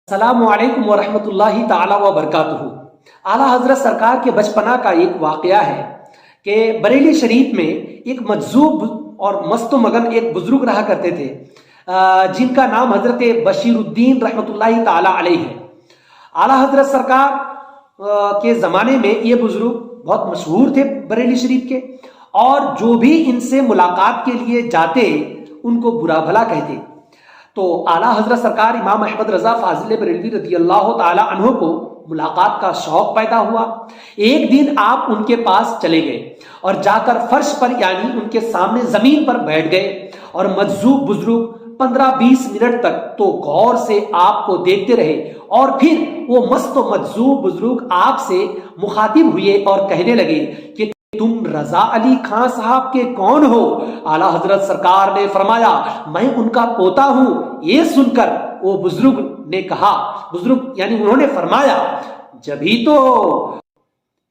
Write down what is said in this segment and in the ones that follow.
السلام علیکم ورحمۃ اللہ تعالی وبرکاتہ۔ اعلیٰ حضرت سرکار کے بچپنا کا ایک واقعہ ہے کہ بریلی شریف میں ایک مجذوب اور مست و مگن ایک بزرگ رہا کرتے تھے جن کا نام حضرت بشیر الدین رحمۃ اللہ تعالی علیہ ہے۔ اعلیٰ حضرت سرکار کے زمانے میں یہ بزرگ بہت مشہور تھے بریلی شریف کے، اور جو بھی ان سے ملاقات کے لیے جاتے ان کو برا بھلا کہتے۔ تو اعلیٰ حضرت سرکار امام احمد رضا فاضل بریلوی رضی اللہ تعالی عنہ کو ملاقات کا شوق پیدا ہوا۔ ایک دن آپ ان کے پاس چلے گئے اور جا کر فرش پر یعنی ان کے سامنے زمین پر بیٹھ گئے، اور مجذوب بزرگ 15-20 منٹ تک تو غور سے آپ کو دیکھتے رہے، اور پھر وہ مست و مجذوب بزرگ آپ سے مخاطب ہوئے اور کہنے لگے کہ تم رضا علی خان صاحب کے کون ہو؟ اعلیٰ حضرت سرکار نے فرمایا میں ان کا پوتا ہوں۔ یہ سن کر وہ بزرگ نے کہا، بزرگ یعنی انہوں نے فرمایا جبھی تو۔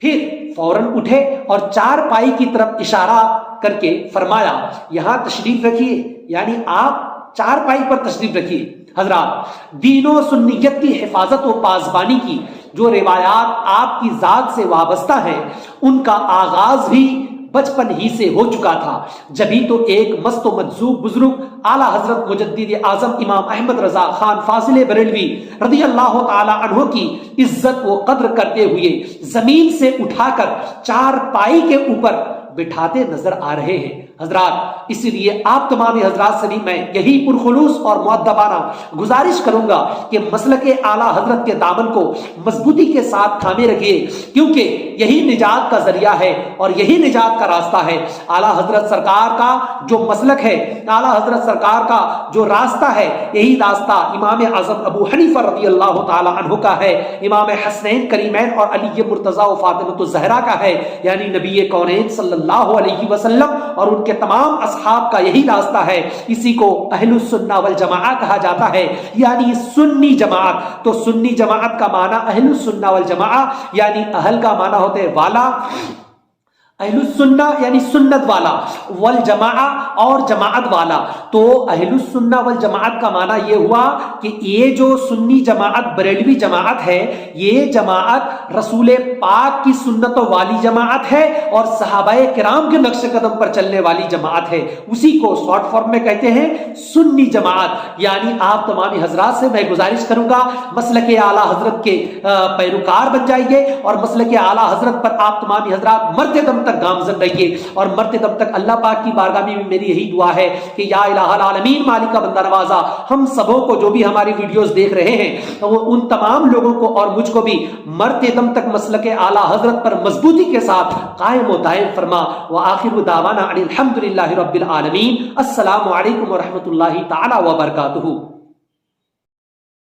پھر فوراً اٹھے اور چارپائی کی طرف اشارہ کر کے فرمایا یہاں تشریف رکھیے، یعنی آپ چارپائی پر تشریف رکھیے۔ حضرات، دین و سنیت کی حفاظت و پاسبانی کی جو روایات آپ کی ذات سے وابستہ ہیں ان کا آغاز بھی بچپن ہی سے ہو چکا تھا۔ جبھی تو ایک مست و مجذوب بزرگ اعلیٰ حضرت مجدد اعظم امام احمد رضا خان فاضل بریلوی رضی اللہ تعالی عنہ کی عزت و قدر کرتے ہوئے زمین سے اٹھا کر چارپائی کے اوپر بٹھاتے نظر آ رہے ہیں۔ حضرات، اسی لیے آپ تمام حضرات سے بھی میں یہی پرخلوص اور مؤدبانہ گزارش کروں گا کہ مسلک اعلیٰ حضرت کے دامن کو مضبوطی کے ساتھ تھامے رکھیے، کیونکہ یہی نجات کا ذریعہ ہے اور یہی نجات کا راستہ ہے۔ اعلیٰ حضرت سرکار کا جو مسلک ہے، اعلیٰ حضرت سرکار کا جو راستہ ہے، یہی راستہ امام اعظم ابو حنیفہ رضی اللہ تعالی عنہ کا ہے، امام حسنین کریمین اور علی مرتضیٰ و فاطمہ الزہرا کا ہے، یعنی نبی کونین صلی اللہ علیہ وسلم اور ان کے تمام اصحاب کا یہی راستہ ہے۔ اسی کو اہل السنہ والجماعہ کہا جاتا ہے، یعنی سنی جماعت۔ تو سنی جماعت کا معنی اہل السنہ والجماعہ، یعنی اہل کا معنی ہوتے ہے والا، اہل السنہ یعنی سنت والا، والجماعہ اور جماعت والا۔ تو اہل السنہ والجماعت کا معنی یہ ہوا کہ یہ جو سنی جماعت بریلوی جماعت ہے، یہ جماعت رسول پاک کی سنتوں والی جماعت ہے اور صحابہ کرام کے نقش قدم پر چلنے والی جماعت ہے۔ اسی کو شارٹ فارم میں کہتے ہیں سنی جماعت۔ یعنی آپ تمام حضرات سے میں گزارش کروں گا مسلک اعلیٰ حضرت کے پیروکار بن جائیے، اور مسلک اعلیٰ حضرت پر آپ تمام حضرات مرتے دم تک گامزن رہیے، اور مرتے دم تک اللہ پاک کی بارگاہ میں بھی میری یہی دعا ہے کہ یا الہ العالمین مالک بندہ نوازا، ہم سبوں کو جو بھی ہماری ویڈیوز دیکھ رہے ہیں وہ ان تمام لوگوں کو اور مجھ کو بھی مرتے دم تک مسلک اعلیٰ حضرت پر مضبوطی کے ساتھ قائم و دائم فرما۔ وآخر دعوانا ان الحمدللہ رب العالمین۔ السلام علیکم ورحمۃ اللہ تعالی وبرکاتہ۔